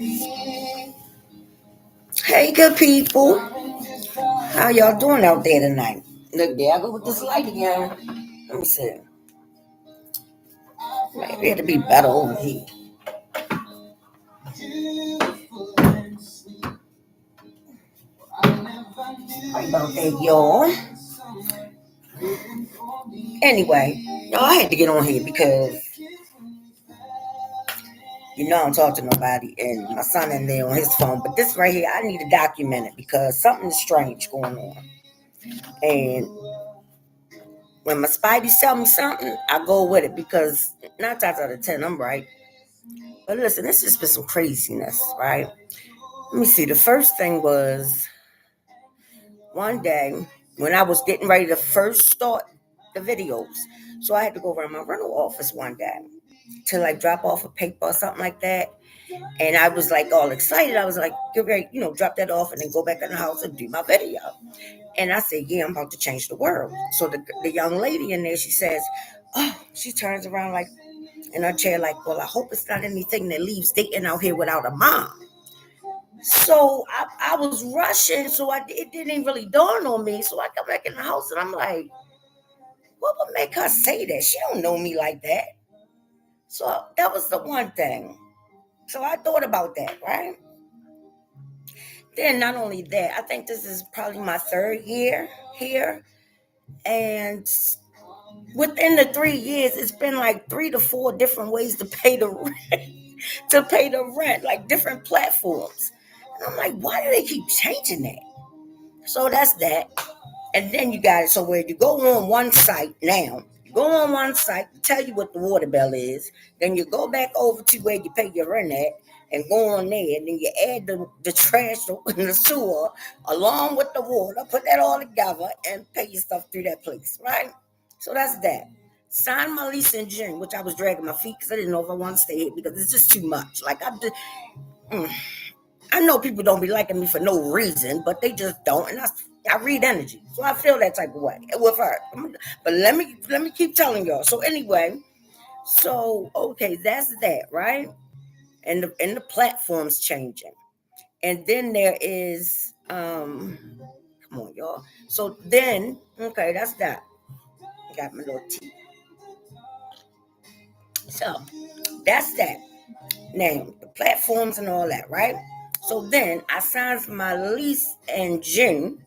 Hey, good people. How y'all doing out there tonight? Look, there I go with this light again. Let me see. Maybe it'll be better over here. Sorry about that, y'all. Anyway, y'all, I had to get on here because I don't talk to nobody, and my son in there on his phone. But this right here, I need to document it because something strange going on. And when my Spidey tell me something, I go with it because 9 times out of 10, I'm right. But listen, this just been some craziness, right? Let me see. The first thing was one day when I was getting ready to first start the videos. So I had to go around my rental office one day to like drop off a paper or something like that. And I was like all excited. I was like, get ready, drop that off and then go back in the house and do my video. And I said, yeah, I'm about to change the world. So the young lady in there, she says, oh, she turns around like in her chair, like, well, I hope it's not anything that leaves Dayton out here without a mom. So I was rushing, so it didn't even really dawn on me. So I come back in the house and I'm like, what would make her say that? She don't know me like that. So that was the one thing. So I thought about that, right? Then not only that, I think this is probably my third year here. And within the 3 years, it's been like 3 to 4 different ways to pay the rent, like different platforms. And I'm like, why do they keep changing that? So that's that. And then you got it. So where you go on one site now, you go on one site, tell you what the water bill is. Then you go back over to where you pay your rent at and go on there. And then you add the trash and the sewer along with the water, put that all together and pay your stuff through that place, right? So that's that. Signed my lease in June, which I was dragging my feet because I didn't know if I wanted to stay here because it's just too much. Like I know people don't be liking me for no reason, but they just don't. And I read energy, so I feel that type of way with her. But let me keep telling y'all. So anyway, so okay, that's that, right? And the platform's changing, and then there is come on, y'all. So then, okay, that's that. Got my little tea. So that's that. Now the platforms and all that, right? So then I signed my lease in June.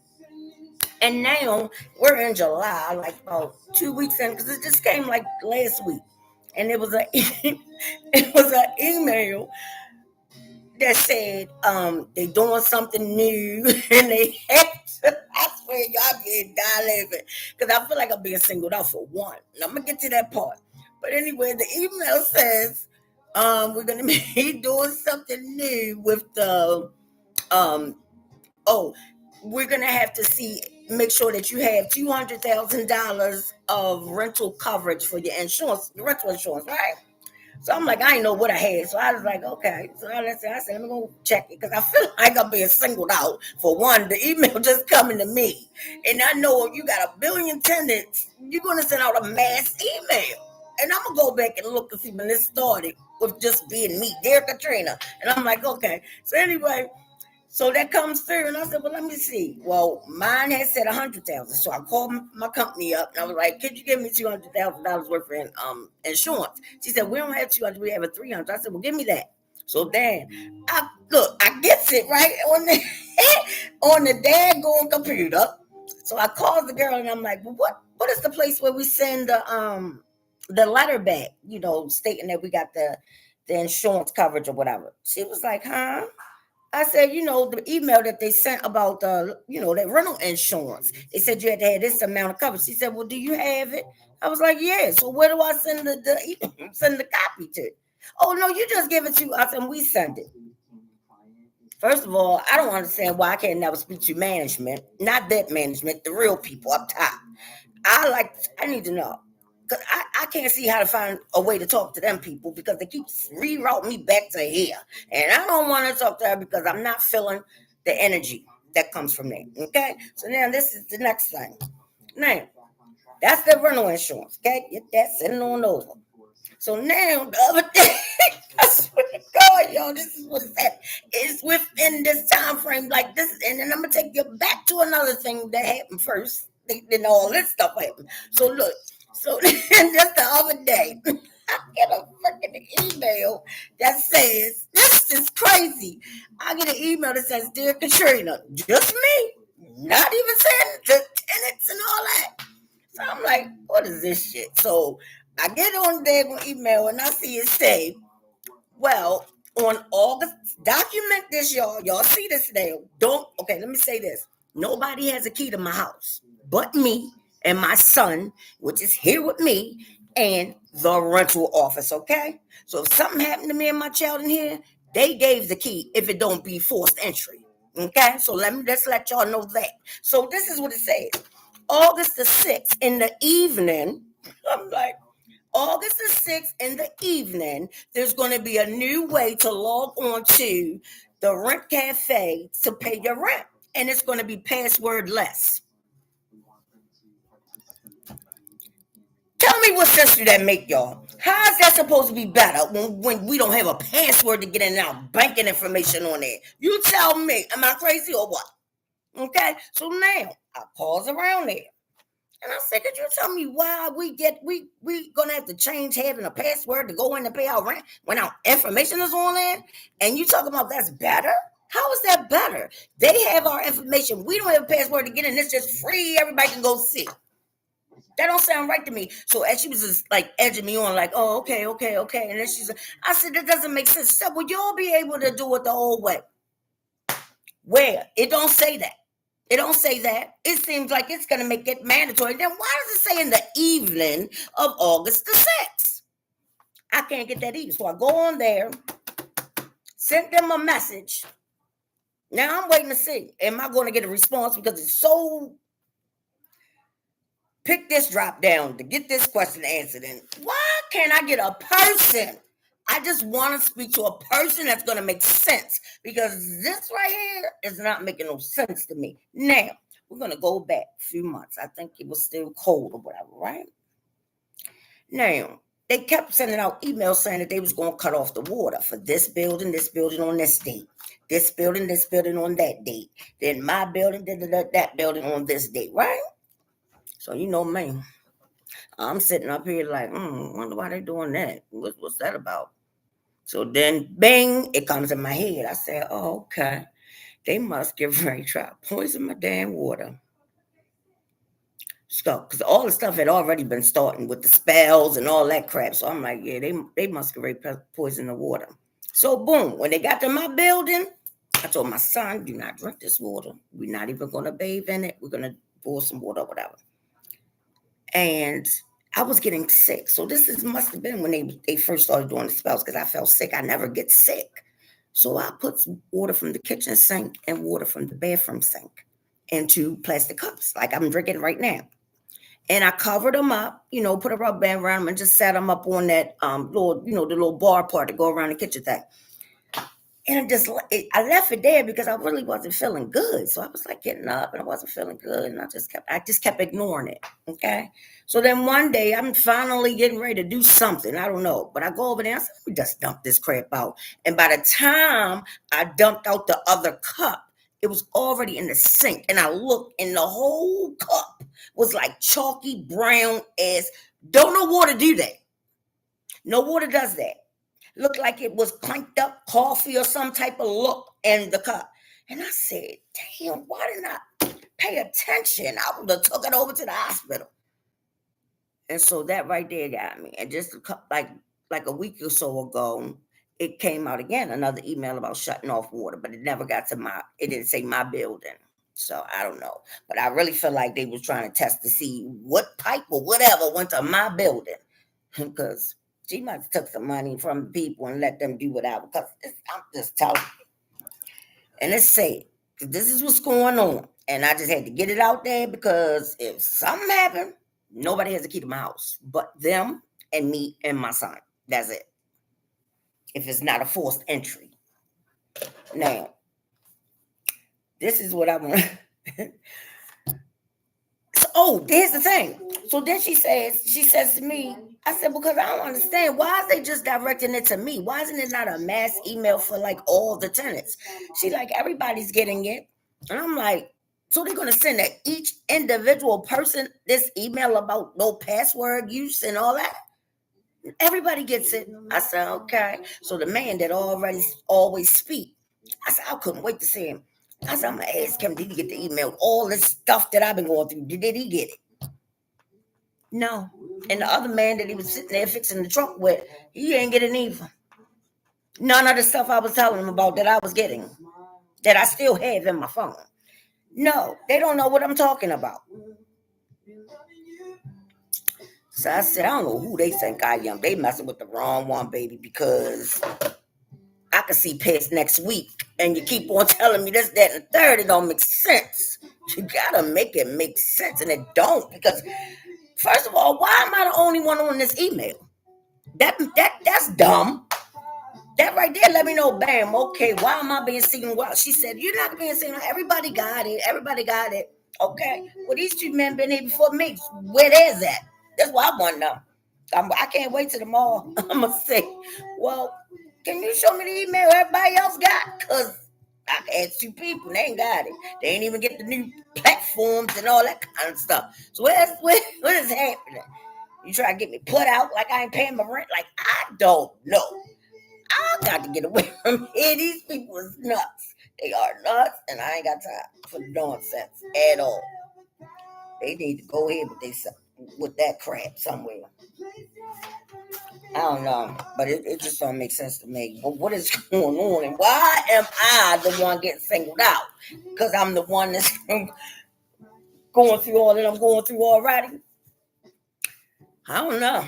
And now we're in July, like about 2 weeks in, because it just came like last week, and it was it was an email that said they doing something new, and they had to. I swear, y'all getting die laughing because I feel like I'm being singled out for one. And I'm gonna get to that part, but anyway, the email says we're gonna be doing something new with the um oh, we're gonna have to make sure that you have $200,000 of rental coverage for your insurance, your rental insurance, right? So I'm like, I didn't know what I had. So I was like, okay. So I said, let me go check it because I feel like I'm being singled out for one. The email just coming to me. And I know if you got a billion tenants, you're going to send out a mass email. And I'm going to go back and look and see when this started with just being me, dear Katrina. And I'm like, okay. So anyway, so that comes through, and I said, "Well, let me see." Well, mine had said 100,000, so I called my company up, and I was like, "Could you give me $200,000 worth of insurance?" She said, "We don't have 200, we have a 300." I said, "Well, give me that." So then, I gets it right on the on the daggone computer. So I called the girl, and I'm like, "Well, what is the place where we send the letter back? Stating that we got the insurance coverage or whatever." She was like, "Huh?" I said, the email that they sent about that rental insurance. They said you had to have this amount of coverage. She said, well, do you have it? I was like, yeah. So where do I send send the copy to? Oh no, you just give it to us and we send it. First of all, I don't understand why I can't never speak to management, not that management, the real people up top. I need to know. Because I can't see how to find a way to talk to them people because they keep rerouting me back to here. And I don't want to talk to her because I'm not feeling the energy that comes from there. Okay? So now this is the next thing. Now, that's the rental insurance. Okay? Get that sitting on over. So now the other day, I swear to y'all, this is what's happening. It's within this time frame like this. And then I'm going to take you back to another thing that happened first. Then all this stuff happened. So look, so just the other day, I get a freaking email that says, this is crazy. I get an email that says, Dear Katrina, just me, not even saying the tenants and all that. So I'm like, what is this shit? So I get on there on email and I see it say, well, on August, document this, y'all. Y'all see this today. Okay, let me say this. Nobody has a key to my house but me and my son, which is here with me, and the rental office, okay? So if something happened to me and my child in here, they gave the key if it don't be forced entry. Okay, so let's let y'all know that. So this is what it says. August the 6th in the evening, I'm like, August the 6th in the evening, there's going to be a new way to log on to the Rent Cafe to pay your rent. And it's going to be passwordless. Tell me what sense do that make, y'all? How is that supposed to be better when we don't have a password to get in our banking information on there? You tell me, am I crazy or what? Okay, so now I pause around there. And I said, could you tell me why we gonna have to change having a password to go in and pay our rent when our information is on there? And you talking about that's better? How is that better? They have our information. We don't have a password to get in. It's just free. Everybody can go see. That don't sound right to me. So as she was just like edging me on, like, oh, okay. And then I said, that doesn't make sense. She said, well, you'll be able to do it the old way. Where? It don't say that. It don't say that. It seems like it's going to make it mandatory. Then why does it say in the evening of August the 6th? I can't get that either. So I go on there, sent them a message. Now I'm waiting to see. Am I going to get a response? Because it's so... Pick this drop down to get this question answered. And why can't I get a person? I just want to speak to a person that's going to make sense, because this right here is not making no sense to me. Now, we're going to go back a few months. I think it was still cold or whatever, right? Now, they kept sending out emails saying that they was going to cut off the water for this building on this date, this building on that date, then my building, that building on this date, right? So, you know, man, I'm sitting up here like, wonder why they doing that. What's that about? So then, bang, it comes in my head. I said, oh, okay. They must get ready to try to poison my damn water. So, because all the stuff had already been starting with the spells and all that crap. So I'm like, yeah, they must get ready to poison the water. So, boom, when they got to my building, I told my son, do not drink this water. We're not even going to bathe in it. We're going to pour some water or whatever. And I was getting sick. So this must have been when they first started doing the spells, because I felt sick. I never get sick. So I put some water from the kitchen sink and water from the bathroom sink into plastic cups, like I'm drinking right now. And I covered them up, put a rubber band around them and just set them up on that little, the little bar part to go around the kitchen thing. And I left it there because I really wasn't feeling good. So I was like getting up and I wasn't feeling good. And I just kept ignoring it. Okay. So then one day I'm finally getting ready to do something. I don't know. But I go over there and I said, let me just dump this crap out. And by the time I dumped out the other cup, it was already in the sink. And I looked and the whole cup was like chalky brown as, don't know water do that. No water does that. Looked like it was clanked up coffee or some type of look in the cup. And I said, damn, why didn't I pay attention? I would have took it over to the hospital. And so that right there got me. And just like a week or so ago, it came out again, another email about shutting off water, but it never got to it didn't say my building. So I don't know. But I really feel like they was trying to test to see what pipe or whatever went to my building. Because she must have took some money from people and let them do whatever. Because I'm just telling you. And let's say, this is what's going on. And I just had to get it out there, because if something happened, nobody has a key to my house but them and me and my son. That's it. If it's not a forced entry. Now, this is what I want. So, here's the thing. So then she says to me, I said, because I don't understand. Why is they just directing it to me? Why isn't it not a mass email for like all the tenants? She like, everybody's getting it. And I'm like, so they're gonna send to each individual person this email about no password use and all that? Everybody gets it. I said, okay. So the man that already always speak, I said, I couldn't wait to see him. I said, I'm gonna ask him, did he get the email? All this stuff that I've been going through, did he get it? No. And the other man that he was sitting there fixing the truck with, he ain't getting either. None of the stuff I was telling him about that I was getting, that I still have in my phone. No, they don't know what I'm talking about. So I said, I don't know who they think I am. They messing with the wrong one, baby, because I can see past next week. And you keep on telling me this, that, and the third. It don't make sense. You gotta make it make sense. And it don't. Because first of all, why am I the only one on this email? That's dumb. That right there let me know, bam, okay, why am I being seen? Well, she said, you're not being seen. Everybody got it. Everybody got it. Okay. Well, these two men been here before me. Where there's that? That's what I want to know. I can't wait till tomorrow. I'm going to say, well, can you show me the email everybody else got? Because I had two people. They ain't got it. They ain't even get the new platforms and all that kind of stuff. So what is happening? You try to get me put out like I ain't paying my rent? Like, I don't know. I got to get away from here. These people is nuts. They are nuts, and I ain't got time for nonsense at all. They need to go ahead with that crap somewhere. I don't know, but it just don't make sense to me. But what is going on, and why am I the one getting singled out? Because I'm the one that's going through all that I'm going through already. I don't know,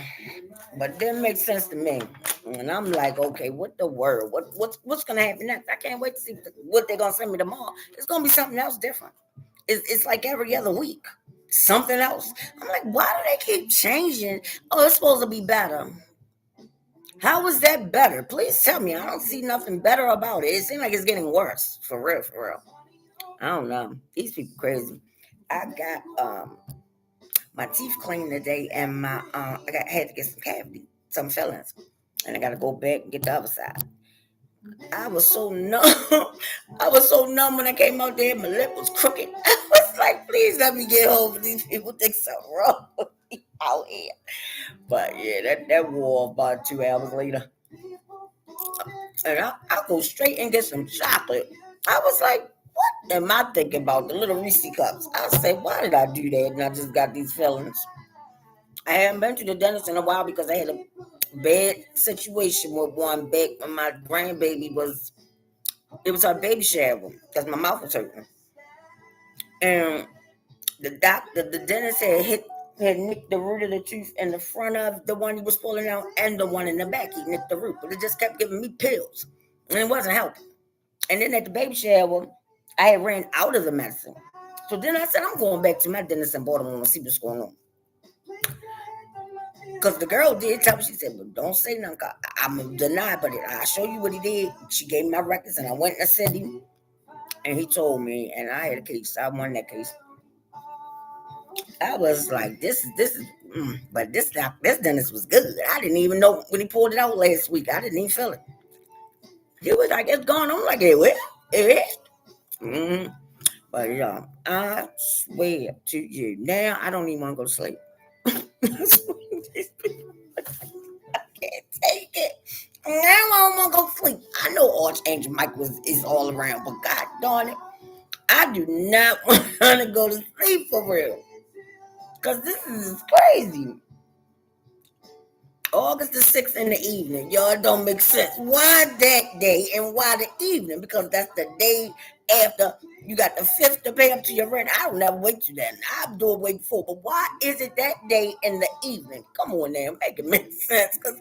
but it didn't make sense to me. And I'm like, okay, what the word? What's gonna happen next? I can't wait to see what they're gonna send me tomorrow. It's gonna be something else different. It's like every other week, something else. I'm like, why do they keep changing? Oh, it's supposed to be better. How is that better? Please tell me. I don't see nothing better about it. It seems like it's getting worse. For real, for real. I don't know. These people crazy. I got my teeth cleaned today, and had to get some fillings, and I got to go back and get the other side. I was so numb. I was so numb when I came out there. My lip was crooked. I was like, please let me get home. These people think something wrong with me out here. But yeah, that wore about 2 hours later. And I go straight and get some chocolate. I was like, what am I thinking about? The little Reese cups. I said, why did I do that? And I just got these feelings. I haven't been to the dentist in a while because I had a bad situation with one back when my grandbaby it was her baby shower because my mouth was hurting. And the dentist had nicked the root of the tooth in the front of the one he was pulling out and the one in the back. He nicked the root, but it just kept giving me pills, and it wasn't helping. And then at the baby shower, I had ran out of the medicine. So then I said, I'm going back to my dentist in Baltimore and see what's going on. Because the girl did tell me, she said, well, don't say nothing. I'm going to deny, but I'll show you what he did. She gave me my records, and I went and said him. And he told me, and I had a case. I won that case. I was like, this is, but this dentist was good. I didn't even know when he pulled it out last week. I didn't even feel it. He was like, it's gone. I'm like, hey, what? Mm-hmm. But yeah, I swear to you, now I don't even want to go to sleep. I can't take it. Now I don't want to go to sleep. I know Archangel Mike is all around, but God darn it, I do not want to go to sleep for real. Because this is crazy. August the 6th in the evening. Y'all don't make sense. Why that day and why the evening? Because that's the day after you got the 5th to pay up to your rent. I don't never wait to that. I'll do it way before. But why is it that day in the evening? Come on now, make it make sense. Because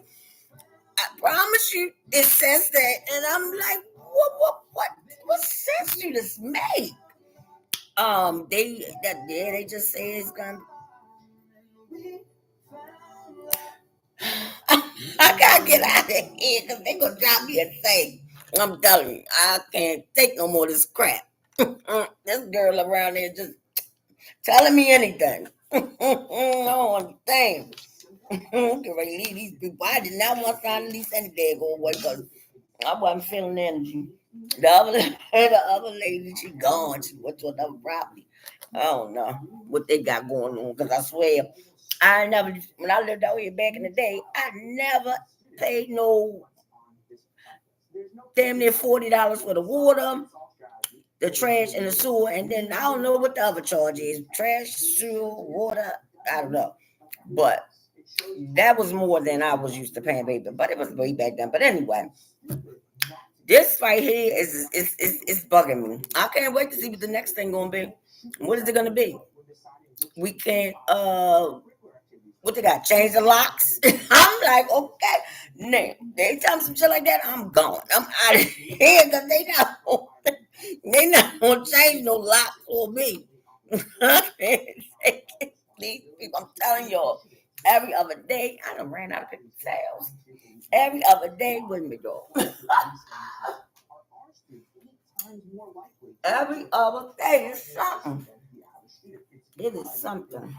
I promise you, it says that. And I'm like, what sense do this make? They just say it's gonna. I gotta get out of here because they're gonna drop me a thing. I'm telling you, I can't take no more of this crap. This girl around there just telling me anything. I don't understand. I'm getting ready to leave these people. I did not want to sign the lease any day go away because I wasn't feeling the energy. The other, the other lady, she gone. She went to another property. I don't know what they got going on because I swear, I never, when I lived out here back in the day, I never paid no damn near $40 for the water, the trash, and the sewer. And then I don't know what the other charge is trash, sewer, water. I don't know. But that was more than I was used to paying, baby. But it was way back then. But anyway, this right here is bugging me. I can't wait to see what the next thing gonna be. What is it gonna be? We can't what they got? Change the locks. I'm like, okay. Now, they tell me some shit like that, I'm gone. I'm out of here because they not gonna change no locks for me. I can't take it. These people, I'm telling y'all, every other day, I done ran out of paper towels. Every other day with me, dog. Every other day is something. It is something.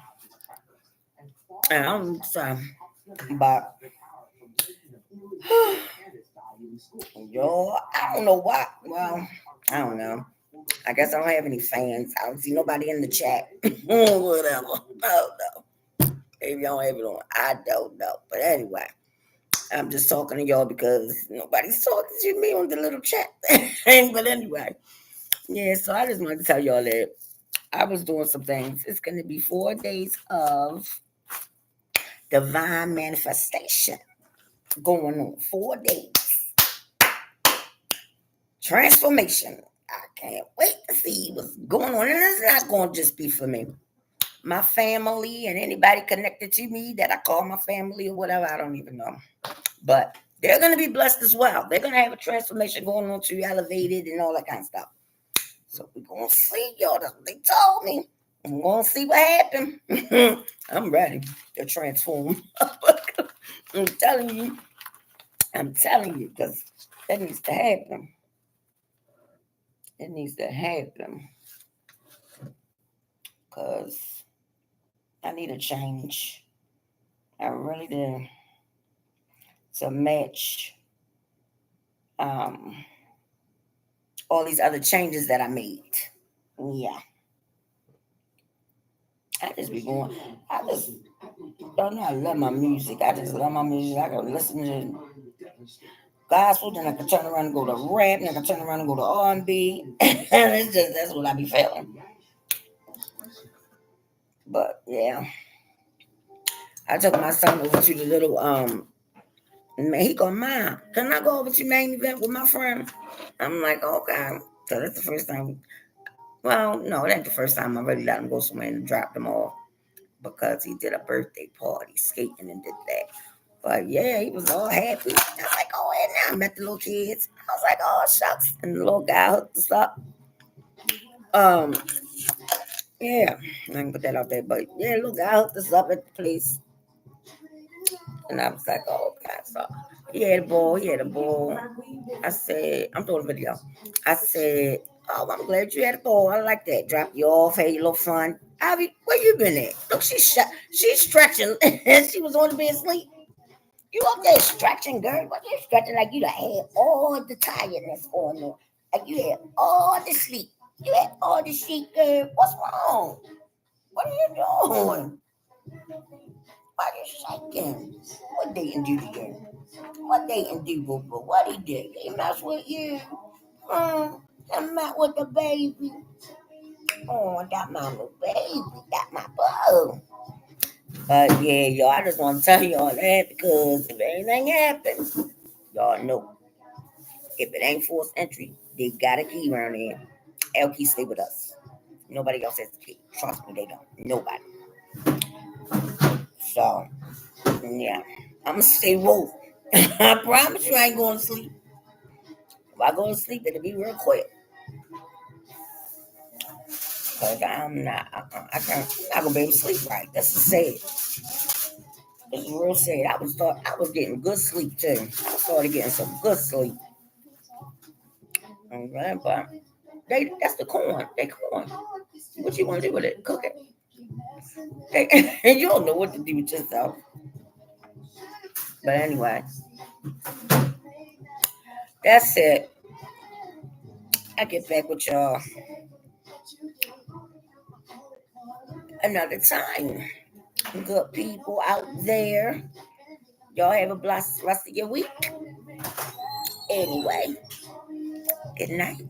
And I'm sorry. But yo, I don't know why. Well, I don't know. I guess I don't have any fans. I don't see nobody in the chat. Whatever. I don't know. Maybe I don't have it on. I don't know. But anyway, I'm just talking to y'all because nobody's talking to me on the little chat thing. But anyway, yeah, so I just wanted to tell y'all that I was doing some things. It's going to be 4 days of divine manifestation going on. 4 days. Transformation. I can't wait to see what's going on. And it's not going to just be for me. My family and anybody connected to me that I call my family or whatever, I don't even know. But they're going to be blessed as well. They're going to have a transformation going on to elevated and all that kind of stuff. So we're going to see, y'all. That's what they told me. I'm going to see what happened. I'm ready to transform. I'm telling you. Because that needs to happen. It needs to happen. Because I need a change. I really do. To match all these other changes that I made. Yeah. I just be going. I just don't know. I love my music. I just love my music. I can listen to gospel, then I can turn around and go to rap, then I can turn around and go to R&B. And it's just that's what I be feeling. But yeah, I took my son over to the little man. He go, "Mom, can I go over to main event with my friend?" I'm like, okay. So that's the first time. Well, no, it ain't the first time I really let him go somewhere and dropped him off because he did a birthday party skating and did that. But yeah, he was all happy. I was like, oh, and now I met the little kids. I was like, oh, shucks. And the little guy hooked us up. Um, yeah, I can put that out there. But yeah, little guy hooked us up at the place. And I was like, oh, okay. So he had a ball. He had a ball. I said, I'm doing a video. I said, oh, I'm glad you had a ball. I like that. Drop you off, had your little fun. Abby, where you been at? Look, she's stretching. And she was on the bed asleep. You up there stretching, girl? What you stretching like you done had all the tiredness going on? Like you had all the sleep. You had all the sleep, girl. What's wrong? What are you doing? Why are you shaking? What they didn't do to you? What they didn't do, boo boo? What he did? He mess with you? He mess with the baby. Oh, that my little baby. That my boo. But yeah, y'all, I just want to tell y'all that because if anything happens, y'all know. If it ain't forced entry, they got a key around there. Elkie stay with us. Nobody else has the key. Trust me, they don't. Nobody. So, yeah. I'm going to stay woke. I promise you I ain't going to sleep. If I go to sleep, it'll be real quick. Because I'm not, I can't, I'm not going to be able to sleep right. That's the sad. It's real sad. I was getting good sleep too. I started getting some good sleep. Okay, but that's the corn. They corn. What you want to do with it? Cook it. And you don't know what to do with yourself. But anyway, that's it. I get back with y'all another time. Good people out there. Y'all have a blessed rest of your week. Anyway, good night.